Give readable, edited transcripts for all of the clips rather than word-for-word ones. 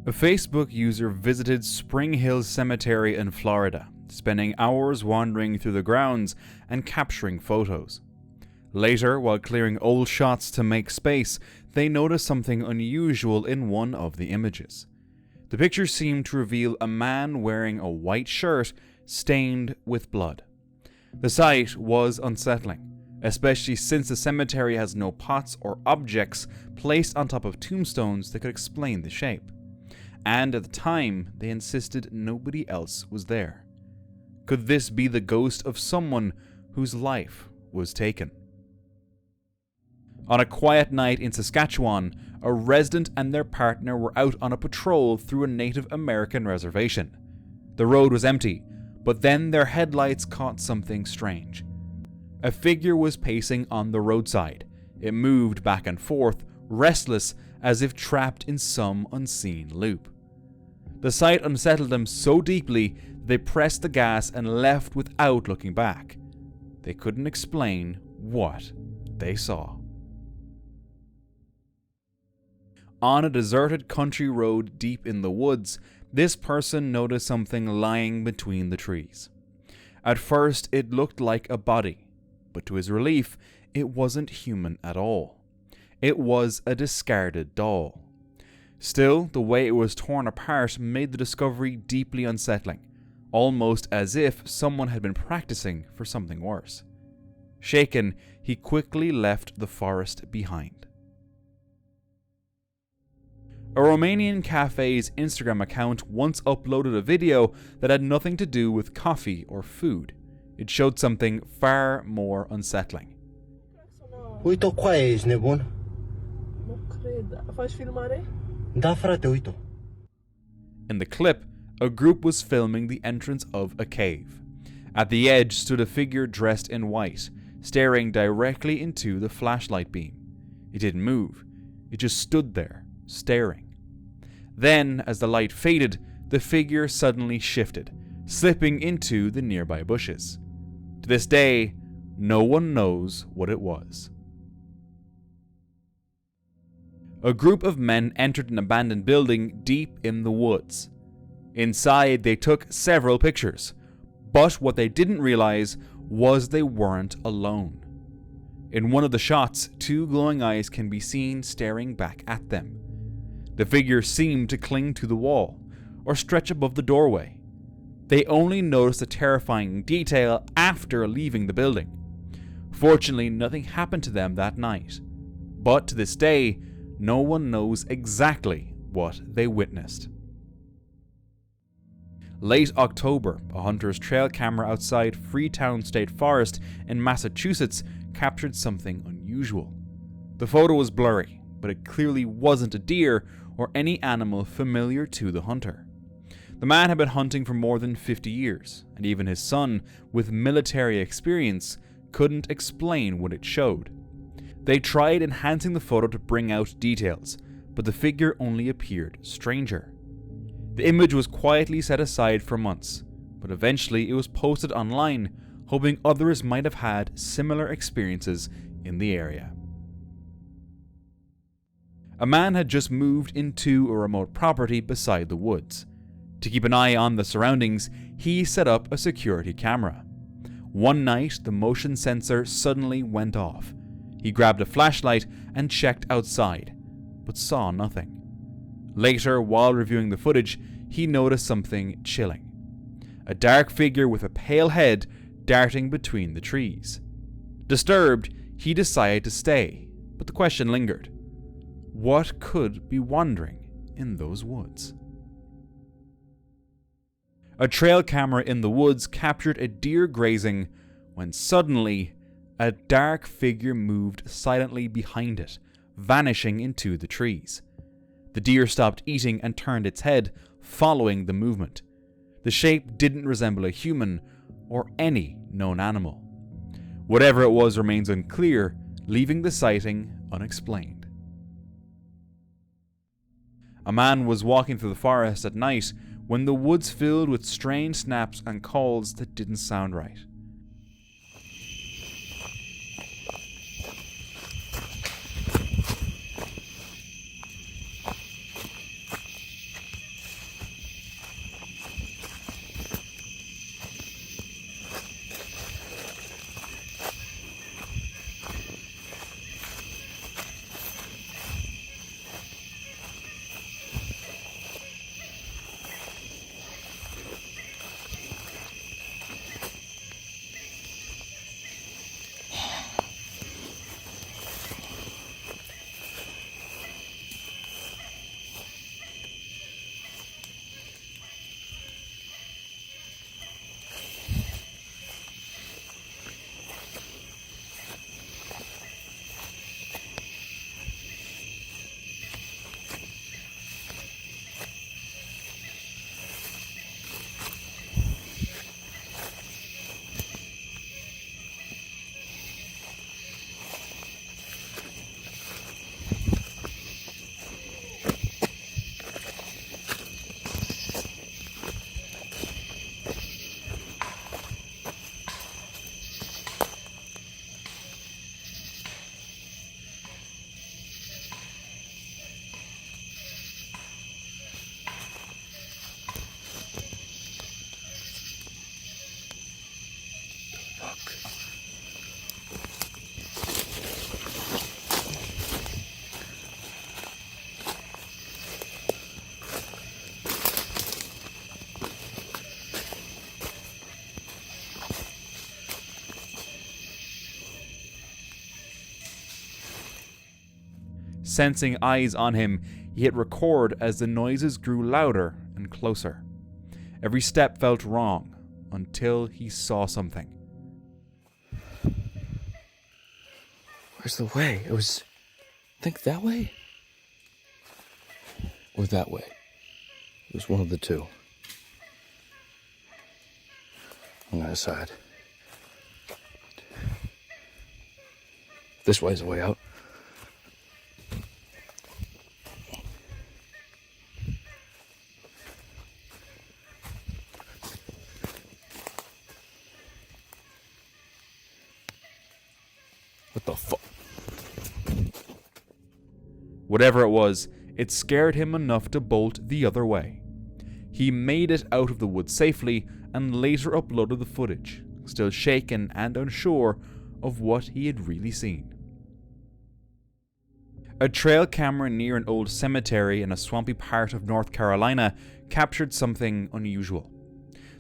A Facebook user visited Spring Hill Cemetery in Florida, spending hours wandering through the grounds and capturing photos. Later, while clearing old shots to make space, they noticed something unusual in one of the images. The picture seemed to reveal a man wearing a white shirt stained with blood. The sight was unsettling, especially since the cemetery has no pots or objects placed on top of tombstones that could explain the shape. And at the time, they insisted nobody else was there. Could this be the ghost of someone whose life was taken? On a quiet night in Saskatchewan, a resident and their partner were out on a patrol through a Native American reservation. The road was empty, but then their headlights caught something strange. A figure was pacing on the roadside. It moved back and forth, restless, as if trapped in some unseen loop. The sight unsettled them so deeply that they pressed the gas and left without looking back. They couldn't explain what they saw. On a deserted country road deep in the woods, this person noticed something lying between the trees. At first, it looked like a body, but to his relief, it wasn't human at all. It was a discarded doll. Still, the way it was torn apart made the discovery deeply unsettling, almost as if someone had been practicing for something worse. Shaken, he quickly left the forest behind. A Romanian cafe's Instagram account once uploaded a video that had nothing to do with coffee or food. It showed something far more unsettling. Uite o coaie, ești nebun? Nu cred. Faci filmare? Da, frate, uite-o. In the clip, a group was filming the entrance of a cave. At the edge stood a figure dressed in white, staring directly into the flashlight beam. It didn't move. It just stood there, staring. Then, as the light faded, the figure suddenly shifted, slipping into the nearby bushes. To this day, no one knows what it was. A group of men entered an abandoned building deep in the woods. Inside, they took several pictures, but what they didn't realize was they weren't alone. In one of the shots, two glowing eyes can be seen staring back at them. The figure seemed to cling to the wall, or stretch above the doorway. They only noticed the terrifying detail after leaving the building. Fortunately, nothing happened to them that night, but to this day, no one knows exactly what they witnessed. Late October, a hunter's trail camera outside Freetown State Forest in Massachusetts captured something unusual. The photo was blurry, but it clearly wasn't a deer or any animal familiar to the hunter. The man had been hunting for more than 50 years, and even his son, with military experience, couldn't explain what it showed. They tried enhancing the photo to bring out details, but the figure only appeared stranger. The image was quietly set aside for months, but eventually it was posted online, hoping others might have had similar experiences in the area. A man had just moved into a remote property beside the woods. To keep an eye on the surroundings, he set up a security camera. One night, the motion sensor suddenly went off. He grabbed a flashlight and checked outside, but saw nothing. Later, while reviewing the footage, he noticed something chilling. A dark figure with a pale head darting between the trees. Disturbed, he decided to stay, but the question lingered. What could be wandering in those woods? A trail camera in the woods captured a deer grazing when suddenly a dark figure moved silently behind it, vanishing into the trees. The deer stopped eating and turned its head, following the movement. The shape didn't resemble a human or any known animal. Whatever it was remains unclear, leaving the sighting unexplained. A man was walking through the forest at night when the woods filled with strange snaps and calls that didn't sound right. Sensing eyes on him, he hit record as the noises grew louder and closer. Every step felt wrong until he saw something. Where's the way? It was, I think, that way? Or that way? It was one of the two. I'm gonna decide. This way is the way out. What the fuck? Whatever it was, it scared him enough to bolt the other way. He made it out of the woods safely and later uploaded the footage, still shaken and unsure of what he had really seen. A trail camera near an old cemetery in a swampy part of North Carolina captured something unusual.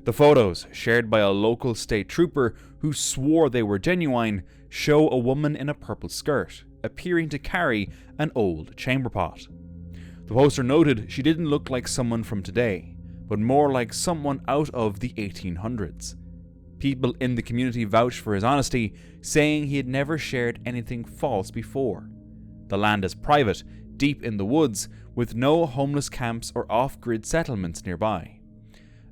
The photos, shared by a local state trooper who swore they were genuine, show a woman in a purple skirt, appearing to carry an old chamber pot. The poster noted she didn't look like someone from today, but more like someone out of the 1800s. People in the community vouched for his honesty, saying he had never shared anything false before. The land is private, deep in the woods, with no homeless camps or off-grid settlements nearby.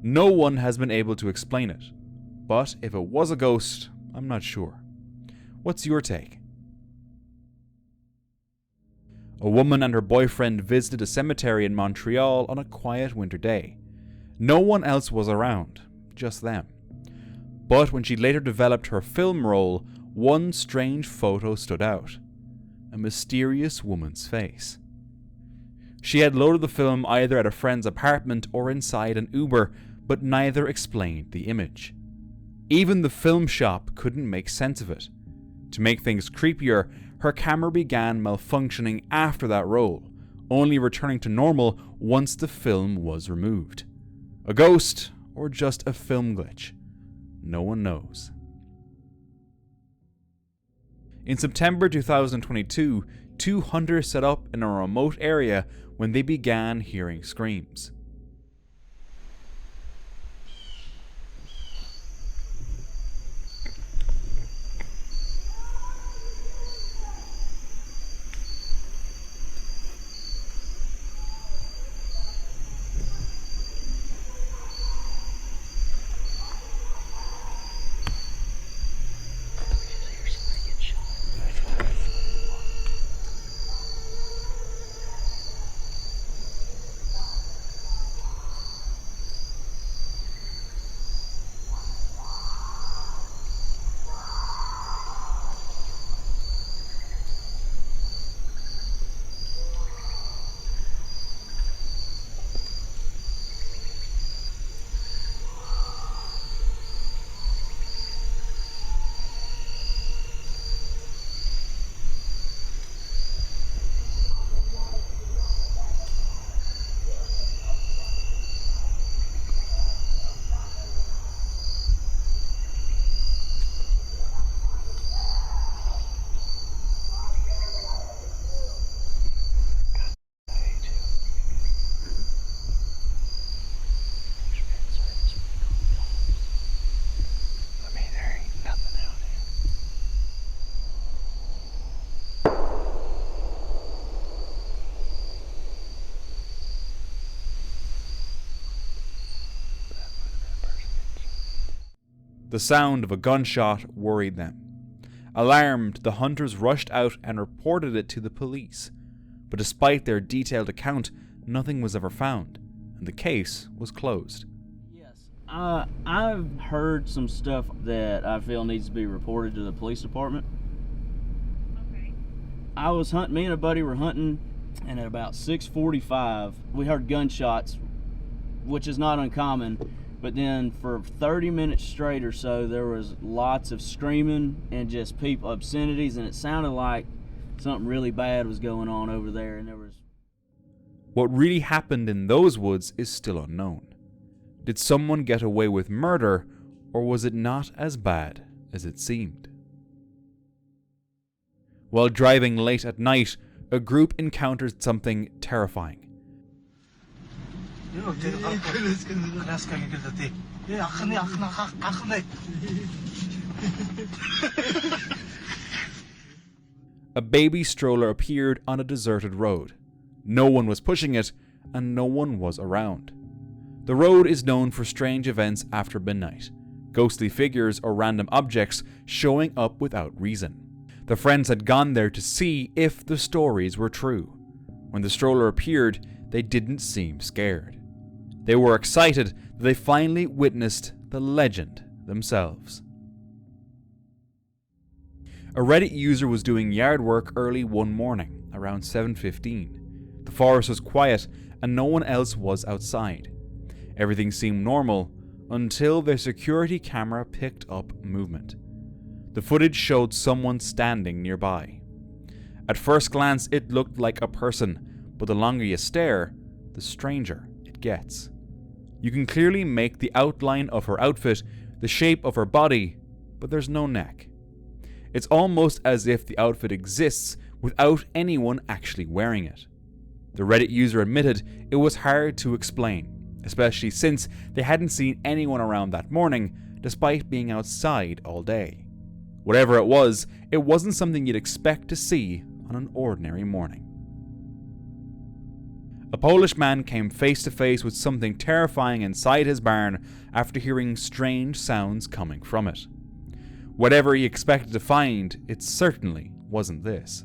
No one has been able to explain it, but if it was a ghost, I'm not sure. What's your take? A woman and her boyfriend visited a cemetery in Montreal on a quiet winter day. No one else was around, just them. But when she later developed her film role, one strange photo stood out. A mysterious woman's face. She had loaded the film either at a friend's apartment or inside an Uber, but neither explained the image. Even the film shop couldn't make sense of it. To make things creepier, her camera began malfunctioning after that roll, only returning to normal once the film was removed. A ghost, or just a film glitch? No one knows. In September 2022, two hunters set up in a remote area when they began hearing screams. The sound of a gunshot worried them. Alarmed, the hunters rushed out and reported it to the police. But despite their detailed account, nothing was ever found, and the case was closed. Yes, I've heard some stuff that I feel needs to be reported to the police department. Okay. I was hunting, me and a buddy were hunting, and at about 6:45, we heard gunshots, which is not uncommon. But then for 30 minutes straight or so, there was lots of screaming and just people, obscenities, and it sounded like something really bad was going on over there. And there was... What really happened in those woods is still unknown. Did someone get away with murder, or was it not as bad as it seemed? While driving late at night, a group encountered something terrifying. A baby stroller appeared on a deserted road. No one was pushing it, and no one was around. The road is known for strange events after midnight, ghostly figures or random objects showing up without reason. The friends had gone there to see if the stories were true. When the stroller appeared, they didn't seem scared. They were excited that they finally witnessed the legend themselves. A Reddit user was doing yard work early one morning, around 7:15. The forest was quiet and no one else was outside. Everything seemed normal until their security camera picked up movement. The footage showed someone standing nearby. At first glance, it looked like a person, but the longer you stare, the stranger it gets. You can clearly make the outline of her outfit, the shape of her body, but there's no neck. It's almost as if the outfit exists without anyone actually wearing it. The Reddit user admitted it was hard to explain, especially since they hadn't seen anyone around that morning despite being outside all day. Whatever it wasn't something you'd expect to see on an ordinary morning. A Polish man came face to face with something terrifying inside his barn after hearing strange sounds coming from it. Whatever he expected to find, it certainly wasn't this.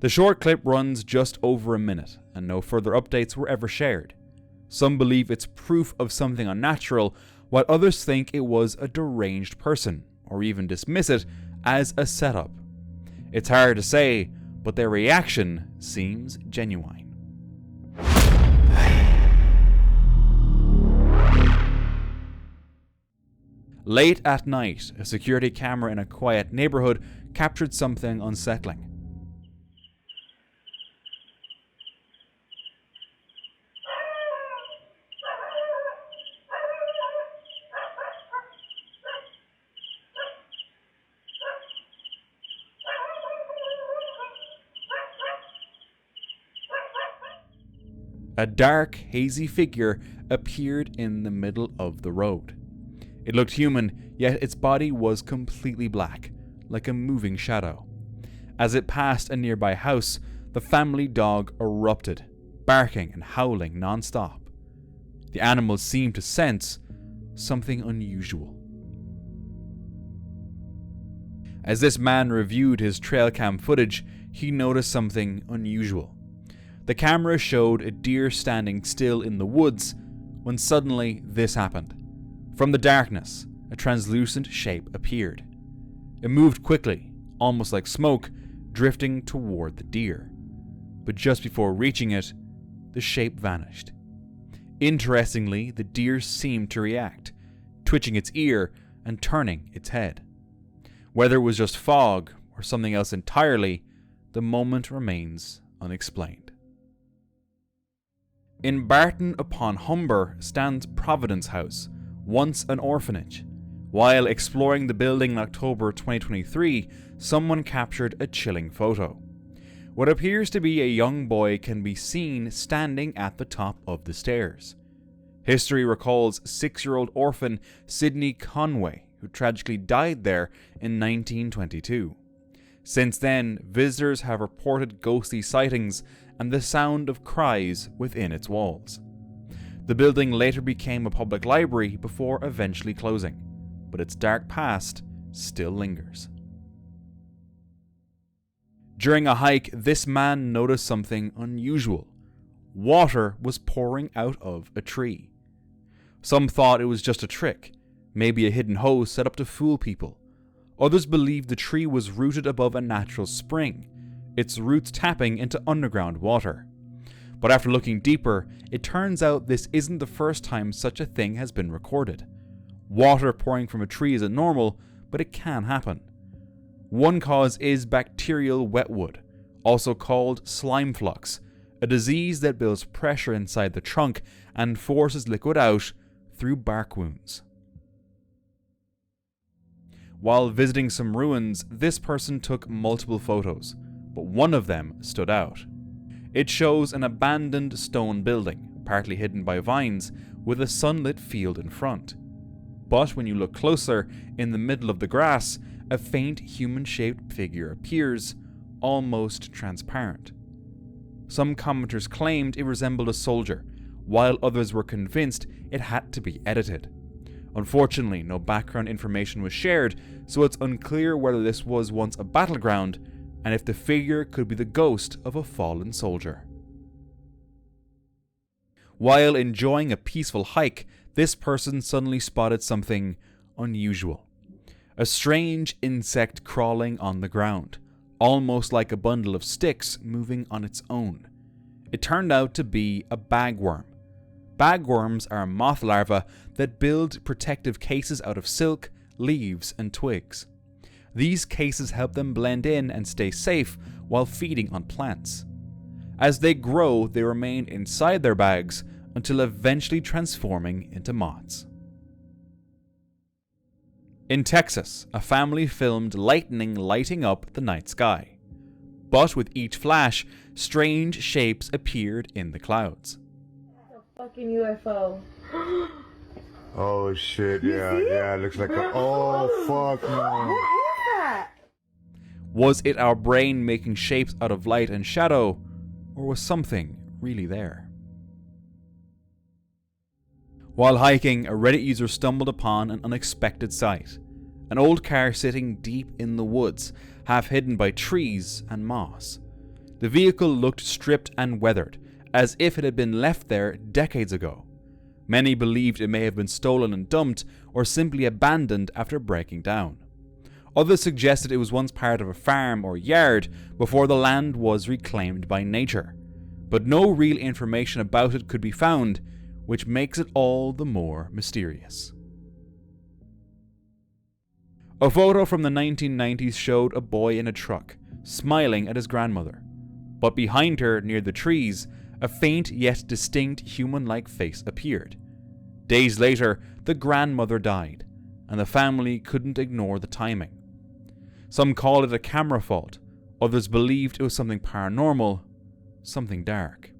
The short clip runs just over a minute, and no further updates were ever shared. Some believe it's proof of something unnatural, while others think it was a deranged person, or even dismiss it as a setup. It's hard to say, but their reaction seems genuine. Late at night, a security camera in a quiet neighborhood captured something unsettling. A dark, hazy figure appeared in the middle of the road. It looked human, yet its body was completely black, like a moving shadow. As it passed a nearby house, the family dog erupted, barking and howling non-stop. The animal seemed to sense something unusual. As this man reviewed his trail cam footage, he noticed something unusual. The camera showed a deer standing still in the woods when suddenly this happened. From the darkness, a translucent shape appeared. It moved quickly, almost like smoke, drifting toward the deer. But just before reaching it, the shape vanished. Interestingly, the deer seemed to react, twitching its ear and turning its head. Whether it was just fog or something else entirely, the moment remains unexplained. In Barton upon Humber stands Providence House, once an orphanage. While exploring the building in October 2023, someone captured a chilling photo. What appears to be a young boy can be seen standing at the top of the stairs. History recalls 6-year-old orphan Sidney Conway, who tragically died there in 1922. Since then, visitors have reported ghostly sightings and the sound of cries within its walls. The building later became a public library before eventually closing, but its dark past still lingers. During a hike, this man noticed something unusual. Water was pouring out of a tree. Some thought it was just a trick, maybe a hidden hose set up to fool people. Others believed the tree was rooted above a natural spring, its roots tapping into underground water. But after looking deeper, it turns out this isn't the first time such a thing has been recorded. Water pouring from a tree isn't normal, but it can happen. One cause is bacterial wetwood, also called slime flux, a disease that builds pressure inside the trunk and forces liquid out through bark wounds. While visiting some ruins, this person took multiple photos, but one of them stood out. It shows an abandoned stone building, partly hidden by vines, with a sunlit field in front. But when you look closer, in the middle of the grass, a faint human-shaped figure appears, almost transparent. Some commenters claimed it resembled a soldier, while others were convinced it had to be edited. Unfortunately, no background information was shared, so it's unclear whether this was once a battleground and if the figure could be the ghost of a fallen soldier. While enjoying a peaceful hike, this person suddenly spotted something unusual. A strange insect crawling on the ground, almost like a bundle of sticks moving on its own. It turned out to be a bagworm. Bagworms are moth larvae that build protective cases out of silk, leaves, and twigs. These cases help them blend in and stay safe while feeding on plants. As they grow, they remain inside their bags until eventually transforming into moths. In Texas, a family filmed lightning lighting up the night sky. But with each flash, strange shapes appeared in the clouds. Fucking UFO. Oh shit, yeah, it looks like a... Oh, fuck no. Was it our brain making shapes out of light and shadow, or was something really there? While hiking, a Reddit user stumbled upon an unexpected sight. An old car sitting deep in the woods, half hidden by trees and moss. The vehicle looked stripped and weathered, as if it had been left there decades ago. Many believed it may have been stolen and dumped, or simply abandoned after breaking down. Others suggested it was once part of a farm or yard before the land was reclaimed by nature. But no real information about it could be found, which makes it all the more mysterious. A photo from the 1990s showed a boy in a truck, smiling at his grandmother. But behind her, near the trees, a faint yet distinct human-like face appeared. Days later, the grandmother died, and the family couldn't ignore the timing. Some called it a camera fault, others believed it was something paranormal, something dark.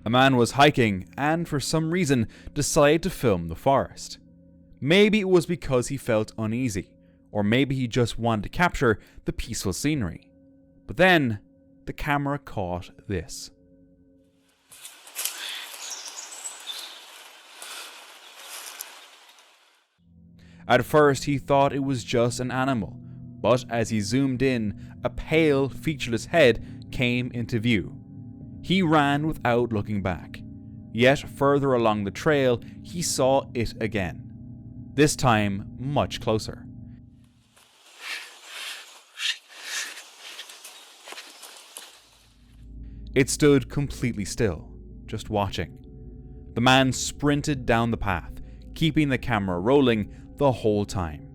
A man was hiking and, for some reason, decided to film the forest. Maybe it was because he felt uneasy, or maybe he just wanted to capture the peaceful scenery. But then, the camera caught this. At first, he thought it was just an animal, but as he zoomed in, a pale, featureless head came into view. He ran without looking back. Yet further along the trail, he saw it again. This time, much closer. It stood completely still, just watching. The man sprinted down the path, keeping the camera rolling the whole time.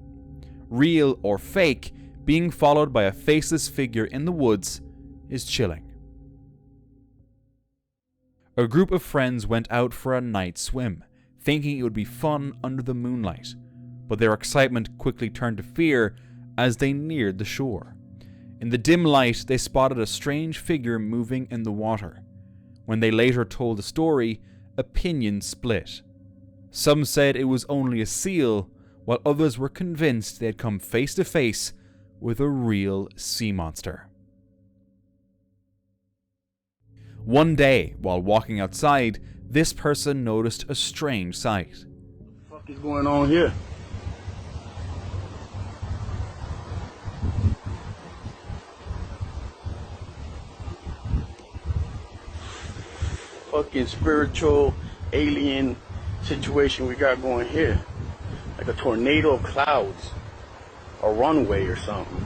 Real or fake, being followed by a faceless figure in the woods is chilling. A group of friends went out for a night swim, thinking it would be fun under the moonlight, but their excitement quickly turned to fear as they neared the shore. In the dim light, they spotted a strange figure moving in the water. When they later told the story, opinions split. Some said it was only a seal, while others were convinced they had come face to face with a real sea monster. One day, while walking outside, this person noticed a strange sight. What the fuck is going on here? Fucking spiritual alien situation we got going here. Like a tornado of clouds. A runway or something.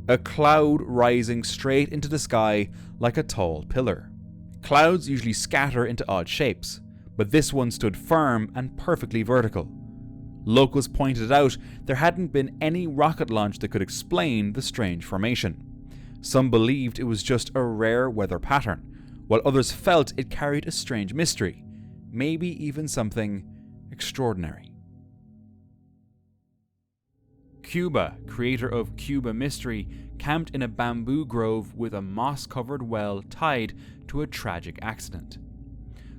A cloud rising straight into the sky like a tall pillar. Clouds usually scatter into odd shapes, but this one stood firm and perfectly vertical. Locals pointed out there hadn't been any rocket launch that could explain the strange formation. Some believed it was just a rare weather pattern, while others felt it carried a strange mystery, maybe even something extraordinary. Cuba, creator of Cuba Mystery, camped in a bamboo grove with a moss-covered well tied to a tragic accident.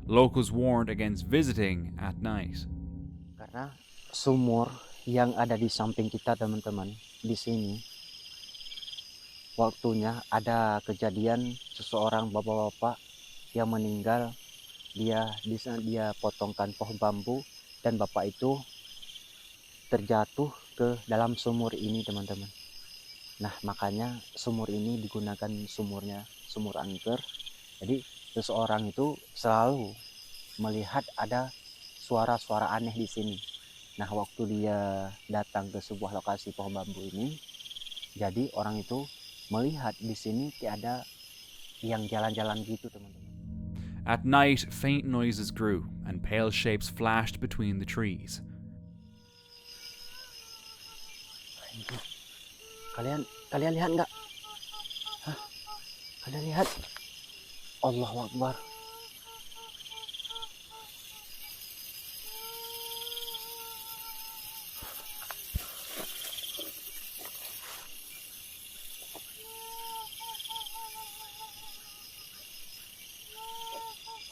Locals warned against visiting at night. Karena sumur yang ada di samping kita, teman-teman, di sini, waktunya ada kejadian seseorang bapak-bapak yang meninggal. Dia potongkan pohon bambu dan bapak itu terjatuh ke dalam sumur ini, teman-teman. Nah, makanya sumur ini digunakan sumur angker. Jadi seseorang itu selalu melihat ada suara-suara aneh di sini. Nah, waktu dia datang ke sebuah lokasi pohon bambu ini, jadi orang itu melihat di sini ada yang jalan-jalan gitu, teman-teman. At night, faint noises grew and pale shapes flashed between the trees. Kalian lihat nggak? Hah? Kalian lihat? Allahu Akbar.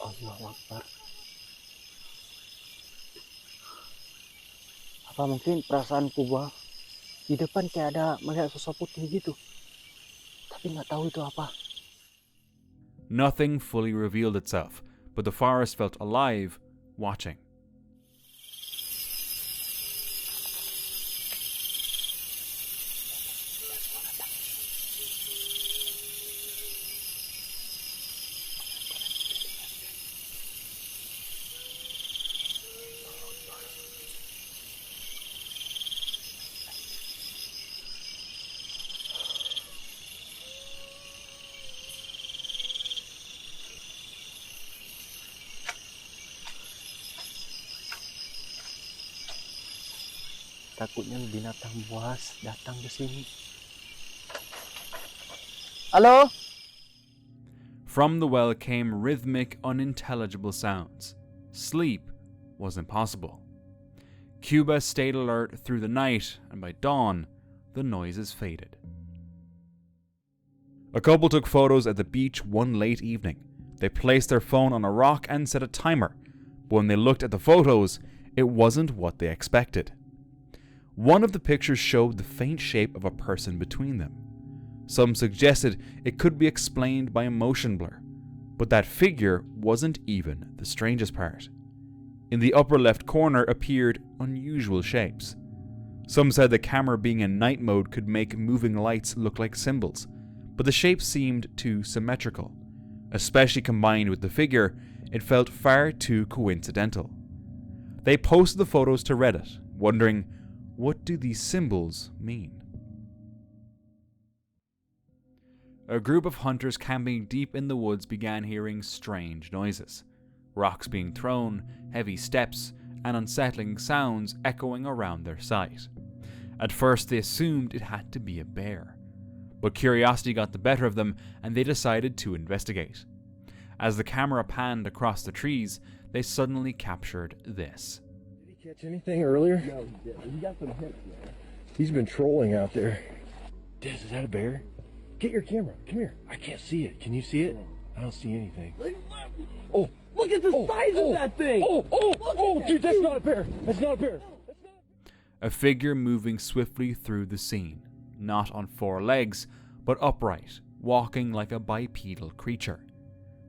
Allahu Akbar. Apa mungkin perasaanku bahwa di depan kayak ada melihat sosok putih gitu, tapi nggak tahu itu apa. Nothing fully revealed itself, but the forest felt alive, watching. Takutnya binatang buas datang ke sini. Halo? From the well came rhythmic, unintelligible sounds. Sleep was impossible. Cuba stayed alert through the night, and by dawn, the noises faded. A couple took photos at the beach one late evening. They placed their phone on a rock and set a timer, but when they looked at the photos, it wasn't what they expected. One of the pictures showed the faint shape of a person between them. Some suggested it could be explained by a motion blur, but that figure wasn't even the strangest part. In the upper left corner appeared unusual shapes. Some said the camera being in night mode could make moving lights look like symbols, but the shapes seemed too symmetrical. Especially combined with the figure, it felt far too coincidental. They posted the photos to Reddit, wondering, what do these symbols mean? A group of hunters camping deep in the woods began hearing strange noises. Rocks being thrown, heavy steps, and unsettling sounds echoing around their site. At first they assumed it had to be a bear, but curiosity got the better of them and they decided to investigate. As the camera panned across the trees, they suddenly captured this. Catch anything earlier? No, he didn't. He got some hits there. He's been trolling out there. Des, is that a bear? Get your camera. Come here. I can't see it. Can you see it? I don't see anything. Oh, Look at the size of that thing! Dude, that's not a bear. That's not a bear. A figure moving swiftly through the scene. not on 4 legs, but upright, walking like a bipedal creature.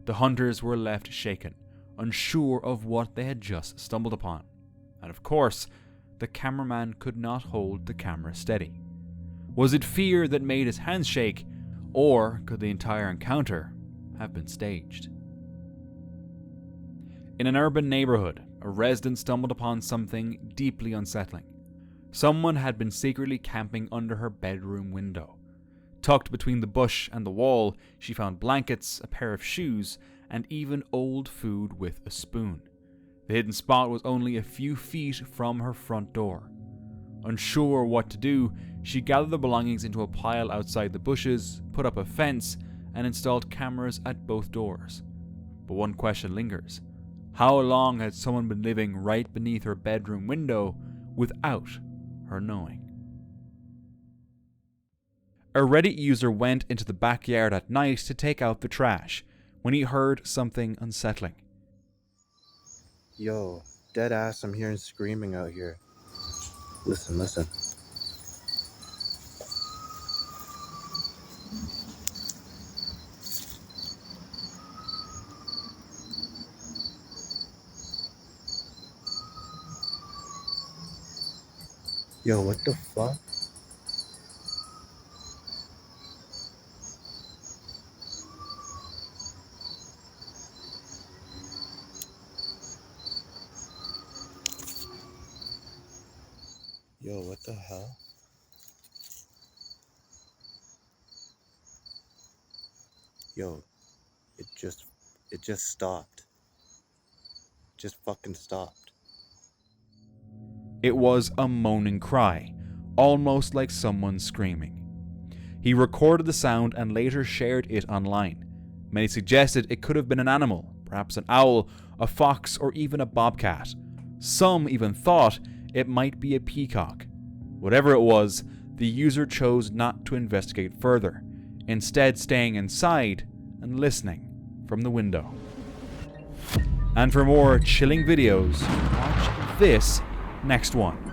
The hunters were left shaken, unsure of what they had just stumbled upon. And of course, the cameraman could not hold the camera steady. Was it fear that made his hands shake, or could the entire encounter have been staged? In an urban neighborhood, a resident stumbled upon something deeply unsettling. Someone had been secretly camping under her bedroom window. Tucked between the bush and the wall, she found blankets, a pair of shoes, and even old food with a spoon. The hidden spot was only a few feet from her front door. Unsure what to do, she gathered the belongings into a pile outside the bushes, put up a fence, and installed cameras at both doors. But one question lingers. How long had someone been living right beneath her bedroom window without her knowing? A Reddit user went into the backyard at night to take out the trash when he heard something unsettling. Yo, dead ass, I'm hearing screaming out here. Listen, listen. Yo, what the fuck? Yo, what the hell? Yo, it just stopped. Just fucking stopped. It was a moaning cry, almost like someone screaming. He recorded the sound and later shared it online. Many suggested it could have been an animal, perhaps an owl, a fox, or even a bobcat. Some even thought it might be a peacock. Whatever it was, the user chose not to investigate further, instead staying inside and listening from the window. And for more chilling videos, watch this next one.